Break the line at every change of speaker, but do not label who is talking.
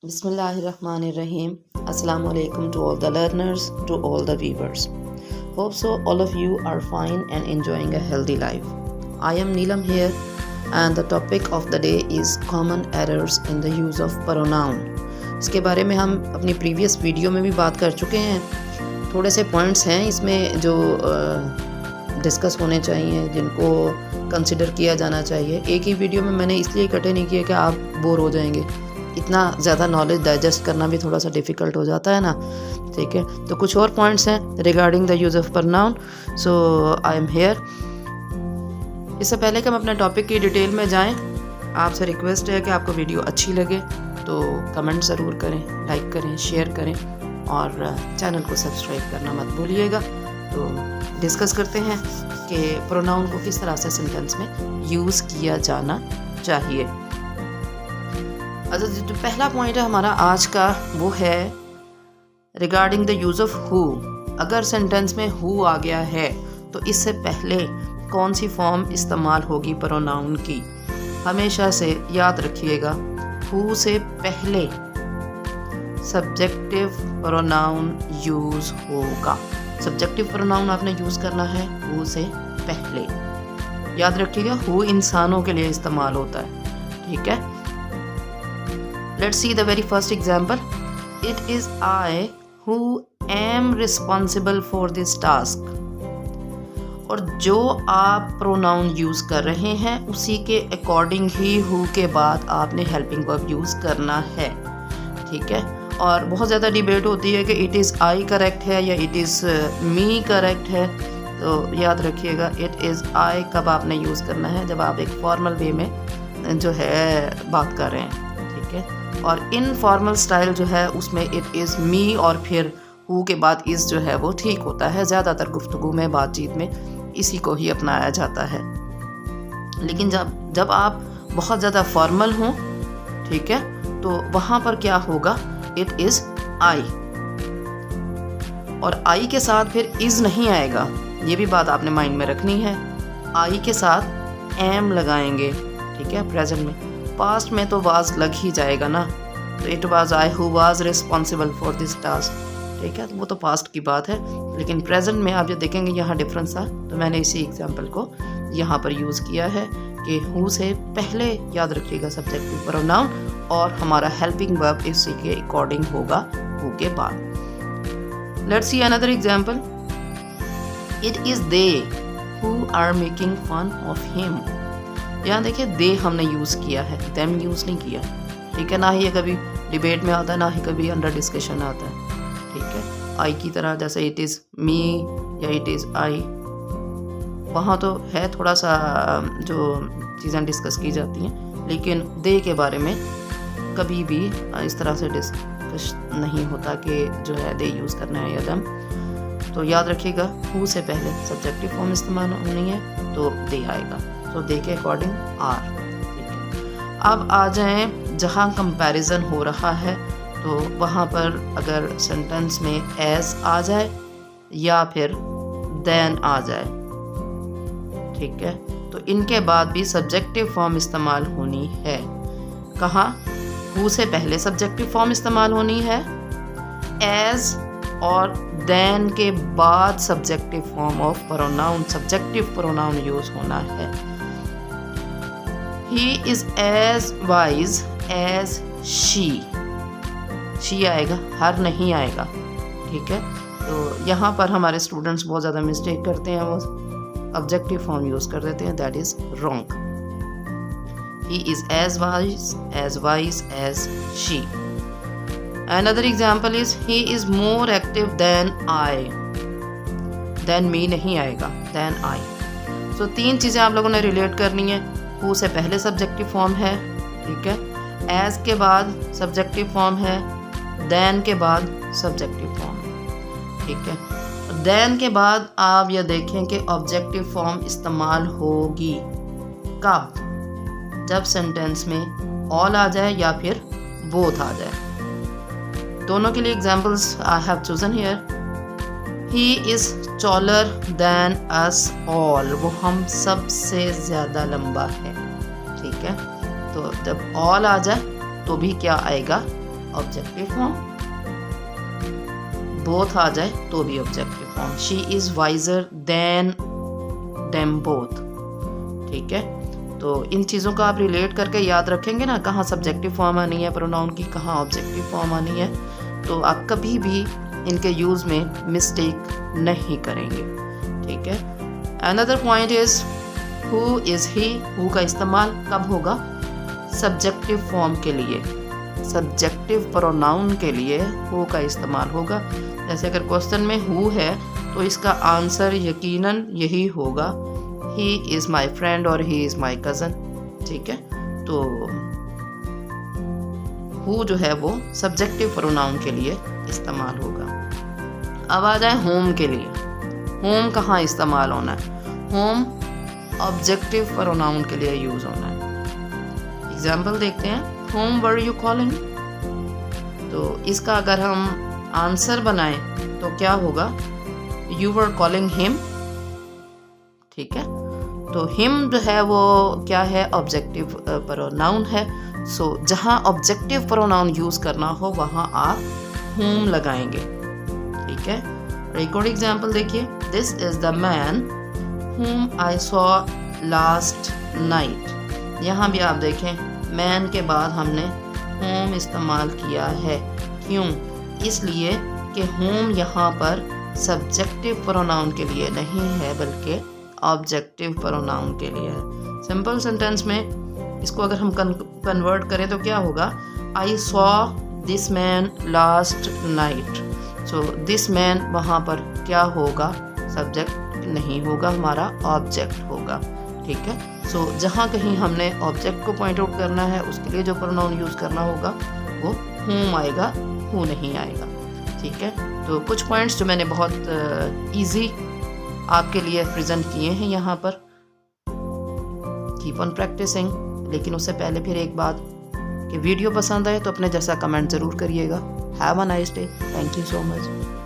Bismillahirrahmanirrahim. Assalamu alaikum to all the learners, to all the viewers. Hope so all of you are fine and enjoying a healthy life. I am Neelam here and the topic of the day is common errors in the use of pronoun. इसके बारे में हम अपनी previous video में भी बात कर चुके हैं. थोड़े से पॉइंट्स हैं इसमें जो डिस्कस होने चाहिए, जिनको कंसिडर किया जाना चाहिए. एक ही वीडियो में मैंने इसलिए इकट्ठे नहीं किए कि आप बोर हो जाएंगे. इतना ज़्यादा नॉलेज डाइजेस्ट करना भी थोड़ा सा डिफ़िकल्ट हो जाता है ना. ठीक है, तो कुछ और पॉइंट्स हैं regarding the use of pronoun. So I am here. इससे पहले कि हम अपने टॉपिक की डिटेल में जाएं, आपसे रिक्वेस्ट है कि आपको वीडियो अच्छी लगे तो कमेंट ज़रूर करें, लाइक करें, शेयर करें और चैनल को सब्सक्राइब करना मत भूलिएगा. तो डिस्कस करते हैं कि प्रोनाउन को किस तरह से सेंटेंस में यूज़ किया जाना चाहिए. अच्छा, जो पहला पॉइंट है हमारा आज का वो है regarding the use of who. अगर सेंटेंस में हु आ गया है तो इससे पहले कौन सी फॉर्म इस्तेमाल होगी प्रोनाउन की. हमेशा से याद रखिएगा, हु से पहले सब्जेक्टिव प्रोनाउन यूज़ होगा. सब्जेक्टिव प्रोनाउन आपने यूज़ करना है हु से पहले. याद रखिएगा, हु इंसानों के लिए इस्तेमाल होता है. ठीक है, let's see the very first example. It is I who am responsible for this task. और जो आप प्रोनाउन यूज़ कर रहे हैं उसी के अकॉर्डिंग ही हु के बाद आपने हेल्पिंग वर्ब यूज़ करना है. ठीक है, और बहुत ज़्यादा डिबेट होती है कि इट इज़ आई करेक्ट है या इट इज़ मी करेक्ट है. तो याद रखिएगा, इट इज़ आई कब आपने यूज़ करना है, जब आप एक फॉर्मल वे में जो है बात कर रहे हैं. ठीक है, और इनफॉर्मल स्टाइल जो है उसमें इट इज़ मी और फिर हु के बाद इज़ जो है वो ठीक होता है. ज़्यादातर गुफ्तगू में, बातचीत में इसी को ही अपनाया जाता है. लेकिन जब आप बहुत ज़्यादा फॉर्मल हों, ठीक है, तो वहाँ पर क्या होगा, इट इज़ आई और आई के साथ फिर इज़ नहीं आएगा. ये भी बात आपने माइंड में रखनी है. आई के साथ एम लगाएंगे. ठीक है, प्रेजेंट में. पास्ट में तो वाज लग ही जाएगा ना. तो it was I who was responsible for this task. ठीक है, वो तो पास्ट की बात है. लेकिन प्रेजेंट में आप जो देखेंगे यहाँ डिफरेंस था, तो मैंने इसी एग्जांपल को यहाँ पर यूज़ किया है कि हु से पहले याद रखिएगा सब्जेक्टिव प्रोनाउन और हमारा हेल्पिंग वर्ब इसी के अकॉर्डिंग होगा हु के बाद. Let's see another example. It is they who are making fun of him. यहाँ देखिए, दे हमने यूज़ किया है, देम यूज़ नहीं किया. ठीक है, ना ही ये कभी डिबेट में आता है, ना ही कभी अंडर डिस्कशन आता है. ठीक है, आई की तरह जैसे इट इज़ मी या इट इज़ आई, वहाँ तो है थोड़ा सा जो चीज़ें डिस्कस की जाती हैं, लेकिन दे के बारे में कभी भी इस तरह से डिस्कस नहीं होता कि जो है दे यूज़ करना है या देम. तो याद रखिएगा, हु से पहले सब्जेक्टिव फॉर्म इस्तेमाल होनी है तो दे आएगा. तो दे के अकॉर्डिंग आर. ठीक है, अब आ जाएं जहाँ कंपैरिजन हो रहा है तो वहाँ पर अगर सेंटेंस में एज आ जाए या फिर देन आ जाए, ठीक है, तो इनके बाद भी सब्जेक्टिव फॉर्म इस्तेमाल होनी है. कहाँ, हु से पहले सब्जेक्टिव फॉर्म इस्तेमाल होनी है, एज और देन के बाद subjective form of pronoun, subjective pronoun use होना है. He is as wise as she. she आएगा, हर नहीं आएगा. ठीक है, तो यहाँ पर हमारे स्टूडेंट्स बहुत ज़्यादा मिस्टेक करते हैं, वो ऑब्जेक्टिव फॉर्म यूज़ कर देते हैं. That is wrong. He is as wise as she. Another example is he is more active than I. Than me नहीं आएगा, than I. So 3 चीज़ें आप लोगों ने रिलेट करनी है. हु से पहले सब्जेक्टिव फॉर्म है, ठीक है, एज के बाद सब्जेक्टिव फॉर्म है, देन के बाद सब्जेक्टिव फॉर्म है. ठीक है, देन के बाद आप यह देखें कि ऑब्जेक्टिव फॉर्म इस्तेमाल होगी कब, जब सेंटेंस में ऑल आ जाए या फिर बोथ आ जाए. दोनों के लिए examples I have chosen here. He is taller than us all. वो हम सबसे ज़्यादा लंबा है. ठीक है, तो जब ऑल आ जाए तो भी क्या आएगा, ऑब्जेक्टिव फॉर्म, बोथ आ जाए तो भी objective form. She is visor then them both, ठीक है। तो इन चीज़ों का आप रिलेट करके याद रखेंगे ना, कहाँ सब्जेक्टिव फॉर्म आनी है प्रोनाउन की, कहाँ ऑब्जेक्टिव फॉर्म आनी है, तो आप कभी भी इनके यूज़ में मिस्टेक नहीं करेंगे, ठीक है। Another point is who is he. Who का इस्तेमाल कब होगा? सब्जेक्टिव फॉर्म के लिए, सब्जेक्टिव प्रोनाउन के लिए हु का इस्तेमाल होगा। जैसे अगर क्वेश्चन में हु है तो इसका आंसर यकीनन यही होगा, ही इज़ माई फ्रेंड और ही इज़ माई कज़न, ठीक है। तो हु जो है वो सब्जेक्टिव प्रोनाउन के लिए इस्तेमाल होगा। अब आ जाए होम के लिए। होम कहाँ इस्तेमाल होना है? होम ऑब्जेक्टिव प्रोनाउन के लिए यूज़ होना है। एग्जाम्पल देखते हैं, होम वर यू कॉलिंग। तो इसका अगर हम आंसर बनाएं तो क्या होगा? यू वर कॉलिंग हिम, ठीक है। तो हिम जो है वो क्या है? ऑब्जेक्टिव प्रोनाउन है। सो जहाँ ऑब्जेक्टिव प्रोनाउन यूज़ करना हो वहाँ आप होम लगाएंगे, ठीक है। एक और एग्जाम्पल देखिए, this is the man whom I saw last night। यहाँ भी आप देखें मैन के बाद हमने whom इस्तेमाल किया है। क्यों? इसलिए कि whom यहाँ पर सब्जेक्टिव प्रोनाउन के लिए नहीं है बल्कि ऑब्जेक्टिव प्रोनाउन के लिए है। सिंपल सेंटेंस में इसको अगर हम कन्वर्ट करें तो क्या होगा? I saw this man last night। So this man वहाँ पर क्या होगा? सब्जेक्ट नहीं होगा, हमारा ऑब्जेक्ट होगा, ठीक है। सो जहाँ कहीं हमने ऑब्जेक्ट को पॉइंट आउट करना है उसके लिए जो प्रोनाउन यूज़ करना होगा वो whom आएगा, who नहीं आएगा, ठीक है। तो कुछ पॉइंट्स जो मैंने बहुत इजी आपके लिए प्रेजेंट किए हैं यहाँ पर। Keep on practising. लेकिन उससे पहले फिर एक बात कि वीडियो पसंद आए तो अपने जैसा कमेंट ज़रूर करिएगा। Have a nice day. Thank you so much.